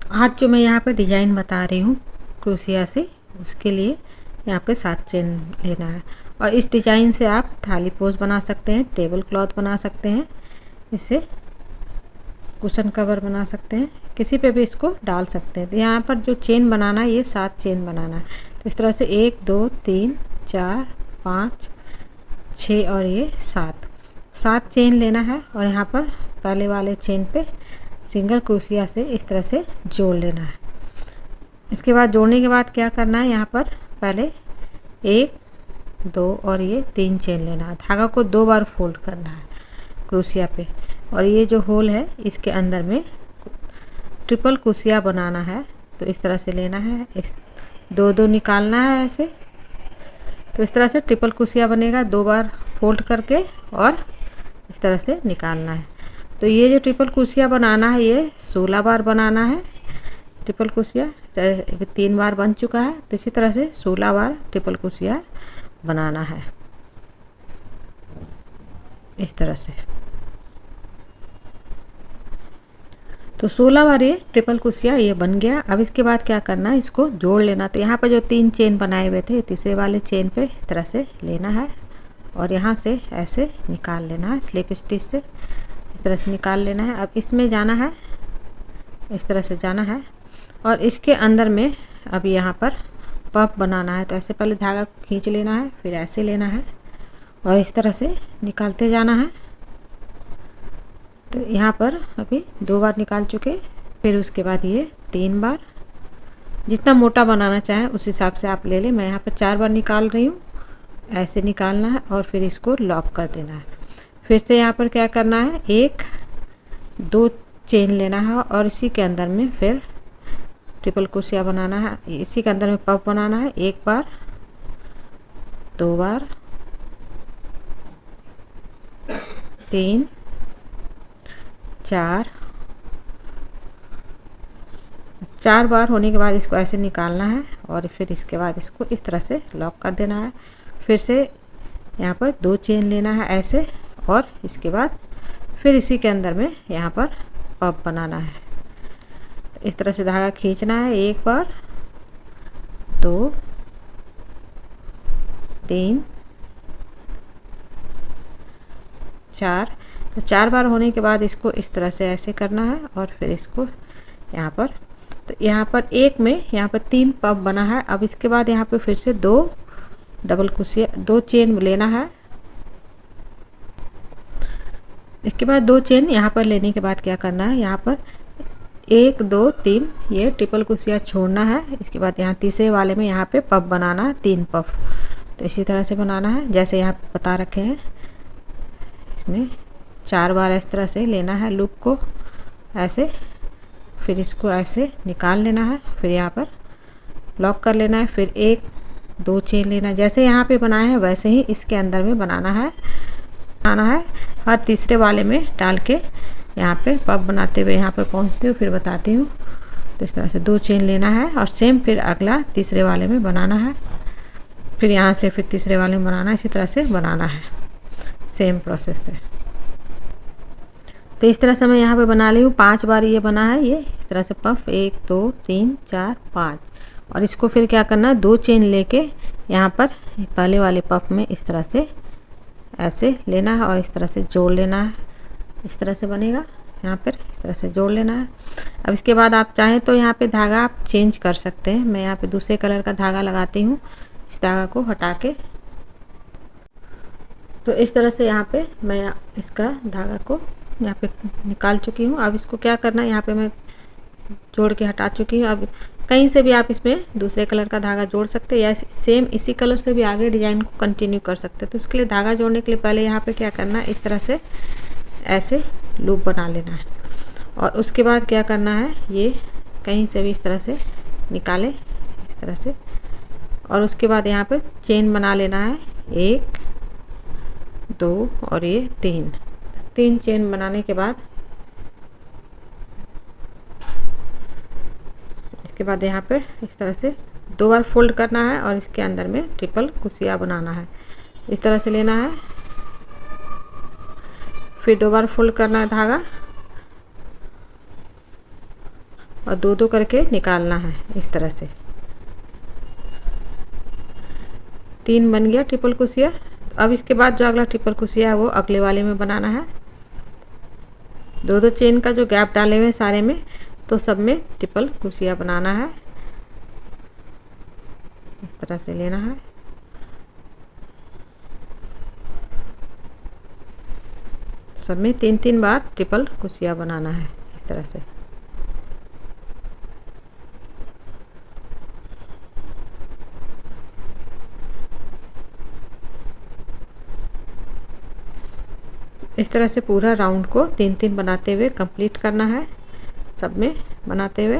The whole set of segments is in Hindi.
आज जो मैं यहाँ पे डिज़ाइन बता रही हूँ क्रोशिया से, उसके लिए यहाँ पे 7 चेन लेना है। और इस डिज़ाइन से आप थाली पोज बना सकते हैं, टेबल क्लॉथ बना सकते हैं, इससे कुशन कवर बना सकते हैं, किसी पे भी इसको डाल सकते हैं। तो यहाँ पर जो चेन बनाना है ये 7 चेन बनाना है। तो इस तरह से 1 2 3 4 5 6 और ये 7 चेन लेना है। और यहाँ पर पहले वाले चेन पे सिंगल क्रोशिया से इस तरह से जोड़ लेना है। इसके बाद जोड़ने के बाद क्या करना है, यहाँ पर पहले 1 2 और ये 3 चेन लेना है। धागा को 2 बार फोल्ड करना है क्रोशिया पे, और ये जो होल है इसके अंदर में ट्रिपल क्रोशिया बनाना है। तो इस तरह से लेना है, इस 2 निकालना है ऐसे। तो इस तरह से ट्रिपल क्रोशिया बनेगा, 2 बार फोल्ड करके और इस तरह से निकालना है। तो ये जो ट्रिपल क्रोशिया बनाना है ये 16 बार बनाना है। ट्रिपल क्रोशिया 3 बार बन चुका है, तो इसी तरह से 16 बार ट्रिपल क्रोशिया बनाना है इस तरह से। तो 16 बार ये ट्रिपल क्रोशिया ये बन गया। अब इसके बाद क्या करना है, इसको जोड़ लेना। तो यहाँ पर जो 3 चेन बनाए हुए थे, तीसरे वाले चेन पे इस तरह से लेना है और यहाँ से ऐसे निकाल लेना है, स्लिप स्टिच से इस तरह से निकाल लेना है। अब इसमें जाना है, इस तरह से जाना है और इसके अंदर में अब यहाँ पर पफ बनाना है। तो ऐसे पहले धागा खींच लेना है, फिर ऐसे लेना है और इस तरह से निकालते जाना है। तो यहाँ पर अभी 2 बार निकाल चुके, फिर उसके बाद ये 3 बार। जितना मोटा बनाना चाहें उस हिसाब से आप ले लें। मैं यहाँ पर 4 बार निकाल रही हूँ। ऐसे निकालना है और फिर इसको लॉक कर देना है। फिर से यहाँ पर क्या करना है, 1 2 चेन लेना है और इसी के अंदर में फिर ट्रिपल क्रोशिया बनाना है। इसी के अंदर में पफ बनाना है, 1 बार 2 बार 3 4 बार होने के बाद इसको ऐसे निकालना है और फिर इसके बाद इसको इस तरह से लॉक कर देना है। फिर से यहाँ पर 2 चेन लेना है ऐसे और इसके बाद फिर इसी के अंदर में यहाँ पर पफ बनाना है। इस तरह से धागा खींचना है, 1 बार 2 3 4। तो 4 बार होने के बाद इसको इस तरह से ऐसे करना है और फिर इसको यहाँ पर, तो यहाँ पर एक में यहाँ पर 3 पफ बना है। अब इसके बाद यहाँ पे फिर से 2 डबल क्रोशिया 2 चेन लेना है। इसके बाद 2 चेन यहाँ पर लेने के बाद क्या करना है, यहाँ पर 1 2 3 ये ट्रिपल क्रोशिया छोड़ना है। इसके बाद यहाँ तीसरे वाले में यहाँ पे पफ बनाना है, 3 पफ। तो इसी तरह से बनाना है जैसे यहाँ बता रखे हैं। इसमें 4 बार इस तरह से लेना है लूप को ऐसे, फिर इसको ऐसे निकाल लेना है, फिर यहाँ पर लॉक कर लेना है। फिर 1 2 चेन लेना है, जैसे यहाँ पे बनाया है वैसे ही इसके अंदर में बनाना है और तीसरे वाले में डाल के यहाँ पे पफ बनाते हुए यहाँ पे पहुँचते हुए फिर बताती हूँ। तो इस तरह से 2 चेन लेना है और सेम फिर अगला तीसरे वाले में बनाना है, फिर यहाँ से फिर तीसरे वाले में बनाना है। इसी तरह से बनाना है सेम प्रोसेस से। तो इस तरह से मैं यहाँ पे बना ली हूँ। 5 बार ये बना है, ये इस तरह से पफ 1 2 3 4 5। और इसको फिर क्या करना है, 2 चेन लेके यहाँ पर पहले वाले पफ में इस तरह से ऐसे लेना है और इस तरह से जोड़ लेना है। इस तरह से बनेगा, यहाँ पर इस तरह से जोड़ लेना है। अब इसके बाद आप चाहें तो यहाँ पे धागा आप चेंज कर सकते हैं। मैं यहाँ पे दूसरे कलर का धागा लगाती हूँ, इस धागा को हटा के। तो इस तरह से यहाँ पे मैं इसका धागा को यहाँ पे निकाल चुकी हूँ। अब इसको क्या करना है, यहाँ पे मैं जोड़ के हटा चुकी हूँ। अब कहीं से भी आप इसमें दूसरे कलर का धागा जोड़ सकते हैं या सेम इसी कलर से भी आगे डिजाइन को कंटिन्यू कर सकते हैं। तो उसके लिए धागा जोड़ने के लिए पहले यहाँ पे क्या करना है, इस तरह से ऐसे लूप बना लेना है और उसके बाद क्या करना है, ये कहीं से भी इस तरह से निकालें इस तरह से। और उसके बाद यहाँ पे चेन बना लेना है, 1 2 और ये 3 चेन बनाने के बाद इसके बाद यहाँ पे इस तरह से 2 बार फोल्ड करना है और इसके अंदर में ट्रिपल क्रोशिया बनाना है। इस तरह से लेना है, फिर 2 बार फोल्ड करना है धागा, और दो दो करके निकालना है इस तरह से। 3 बन गया ट्रिपल क्रोशिया। अब इसके बाद जो अगला ट्रिपल क्रोशिया है वो अगले वाले में बनाना है। दो दो चेन का जो गैप डाले हुए हैं सारे में, तो सब में ट्रिपल क्रोशिया बनाना है। इस तरह से लेना है। सब में 3-3 बार ट्रिपल क्रोशिया बनाना है इस तरह से। इस तरह से पूरा राउंड को 3-3 बनाते हुए कंप्लीट करना है, सब में बनाते हुए।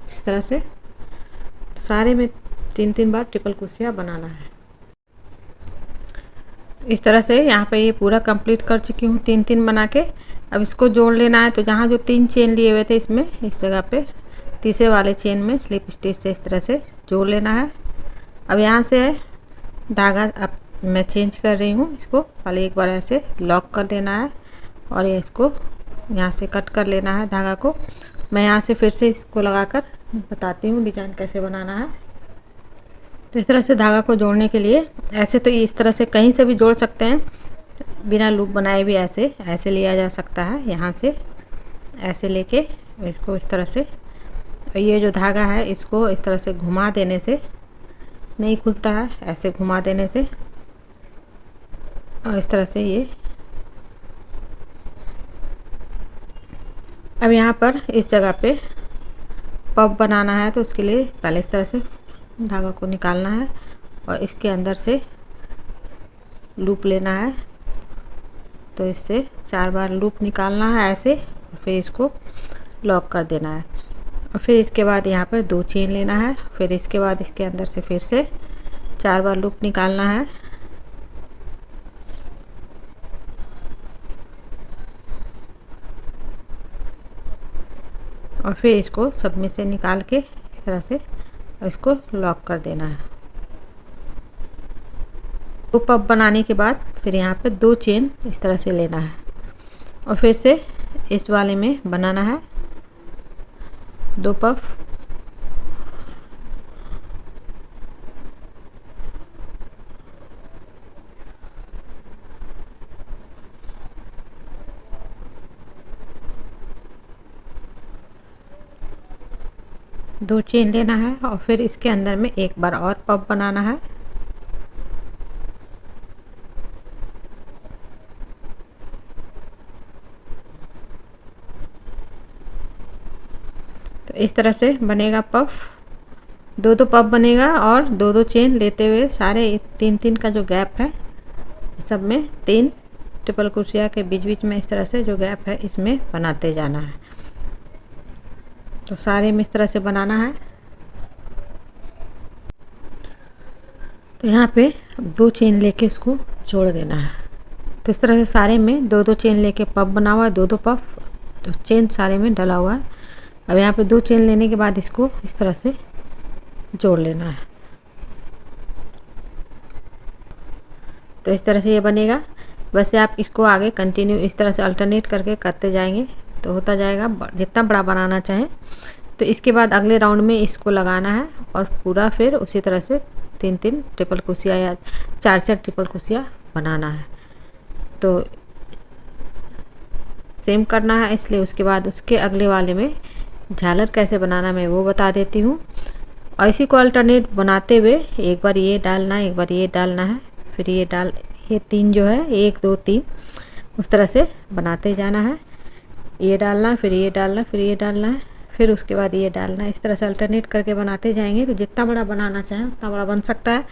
इस तरह से सारे में 3-3 बार ट्रिपल क्रोशिया बनाना है। इस तरह से यहाँ पे ये पूरा कंप्लीट कर चुकी हूँ 3-3 बना के। अब इसको जोड़ लेना है। तो जहाँ जो 3 चेन लिए हुए थे इसमें, इस जगह पे तीसरे वाले चेन में स्लिप स्टिच से इस तरह से जोड़ लेना है। अब यहाँ से धागा अब मैं चेंज कर रही हूँ, इसको पहले एक बार ऐसे लॉक कर देना है और ये इसको यहाँ से कट कर लेना है धागा को। मैं यहाँ से फिर से इसको लगाकर बताती हूँ डिजाइन कैसे बनाना है। तो इस तरह से धागा को जोड़ने के लिए ऐसे तो इस तरह से कहीं से भी जोड़ सकते हैं, बिना लूप बनाए भी ऐसे ऐसे लिया जा सकता है। यहाँ से ऐसे लेके इसको इस तरह से, ये जो धागा है इसको इस तरह से घुमा देने से नहीं खुलता है, ऐसे घुमा देने से। और इस तरह से ये अब यहाँ पर इस जगह पे पफ बनाना है, तो उसके लिए पहले इस तरह से धागा को निकालना है और इसके अंदर से लूप लेना है। तो इससे 4 बार लूप निकालना है ऐसे, फिर इसको लॉक कर देना है। और फिर इसके बाद यहाँ पर 2 चेन लेना है। फिर इसके बाद इसके अंदर से फिर से 4 बार लूप निकालना है। और फिर इसको सब में से निकाल के इस तरह से इसको लॉक कर देना है। 2 पफ बनाने के बाद फिर यहाँ पे 2 चेन इस तरह से लेना है और फिर से इस वाले में बनाना है 2 पफ। दो चेन लेना है और फिर इसके अंदर में एक बार और पफ बनाना है। तो इस तरह से बनेगा पफ। 2-2 पफ बनेगा और 2-2 चेन लेते हुए सारे 3-3 का जो गैप है सब में 3 ट्रिपल क्रोशिया के बीच बीच में इस तरह से जो गैप है इसमें बनाते जाना है। तो सारे में इस तरह से बनाना है। तो यहाँ पे 2 चेन लेके इसको जोड़ देना है। तो इस तरह से सारे में 2-2 चेन लेके पफ बना हुआ है, 2-2 पफ, तो चेन सारे में डला हुआ है। अब यहाँ पे 2 चेन लेने के बाद इसको इस तरह से जोड़ लेना है। तो इस तरह से ये बनेगा। वैसे आप इसको आगे कंटिन्यू इस तरह से अल्टरनेट करके करते जाएंगे तो होता जाएगा, जितना बड़ा बनाना चाहें। तो इसके बाद अगले राउंड में इसको लगाना है और पूरा फिर उसी तरह से 3-3 ट्रिपल क्रोशिया या 4-4 ट्रिपल क्रोशिया बनाना है। तो सेम करना है, इसलिए उसके बाद उसके अगले वाले में झालर कैसे बनाना मैं वो बता देती हूँ। और इसी को अल्टरनेट बनाते हुए एक बार ये डालना है, एक बार ये डालना है, फिर ये 3 जो है 1 2 3 उस तरह से बनाते जाना है। ये डालना, फिर ये डालना, फिर ये डालना है, फिर उसके बाद ये डालना है। इस तरह से अल्टरनेट करके बनाते जाएंगे तो जितना बड़ा बनाना चाहें उतना बड़ा बन सकता है।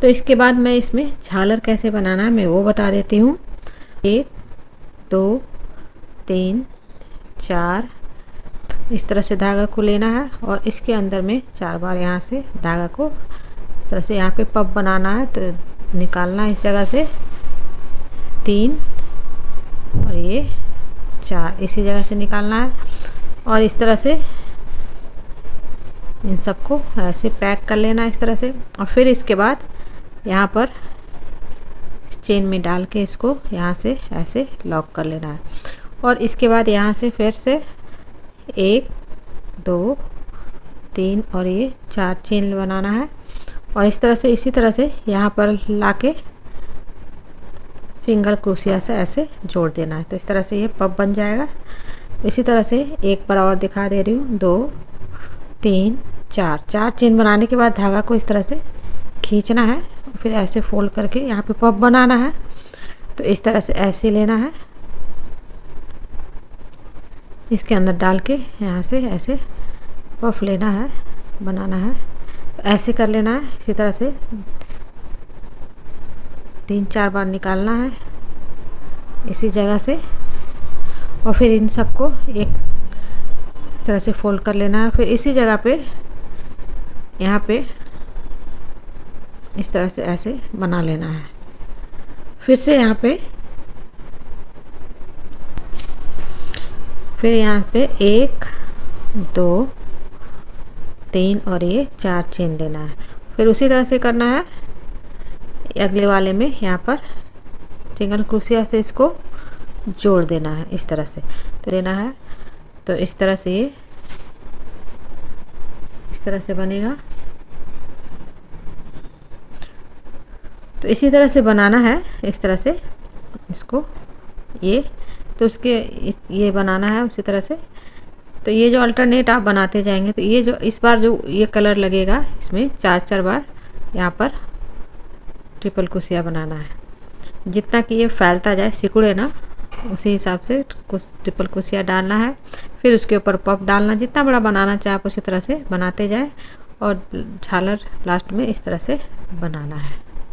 तो इसके बाद मैं इसमें झालर कैसे बनाना है मैं वो बता देती हूँ। 1 2 3 4 इस तरह से धागा को लेना है और इसके अंदर में 4 बार यहाँ से धागा को इस तरह से यहाँ पे पफ बनाना है। तो निकालना है इस जगह से 3 और ये 4 इसी जगह से निकालना है और इस तरह से इन सबको ऐसे पैक कर लेना है इस तरह से। और फिर इसके बाद यहाँ पर चेन में डाल के इसको यहाँ से ऐसे लॉक कर लेना है। और इसके बाद यहाँ से फिर से 1 2 3 और ये 4 चेन बनाना है। और इस तरह से इसी तरह से यहाँ पर लाके सिंगल क्रोशिया से ऐसे जोड़ देना है। तो इस तरह से ये पफ बन जाएगा। इसी तरह से एक बार और दिखा दे रही हूँ। 2 3 4 चेन बनाने के बाद धागा को इस तरह से खींचना है, फिर ऐसे फोल्ड करके यहाँ पे पफ बनाना है। तो इस तरह से ऐसे लेना है, इसके अंदर डाल के यहाँ से ऐसे पफ लेना है, बनाना है। ऐसे कर लेना है। इसी तरह से 3-4 बार निकालना है इसी जगह से, और फिर इन सबको एक इस तरह से फोल्ड कर लेना है। फिर इसी जगह पे यहाँ पे इस तरह से ऐसे बना लेना है। फिर से यहाँ पे पे 1 2 3 और ये 4 चेन लेना है। फिर उसी तरह से करना है अगले वाले में। यहाँ पर सिंगल क्रोशिया से इसको जोड़ देना है इस तरह से तो देना है। तो इस तरह से ये इस तरह से बनेगा। तो इसी तरह से बनाना है, इस तरह से इसको ये तो उसके ये बनाना है उसी तरह से। तो ये जो अल्टरनेट आप बनाते जाएंगे तो ये जो इस बार जो ये कलर लगेगा इसमें 4-4 बार यहाँ पर ट्रिपल क्रोशिया बनाना है। जितना कि ये फैलता जाए, सिकुड़े ना, उसी हिसाब से ट्रिपल क्रोशिया डालना है। फिर उसके ऊपर पफ डालना, जितना बड़ा बनाना चाहे आप उसी तरह से बनाते जाए और झालर लास्ट में इस तरह से बनाना है।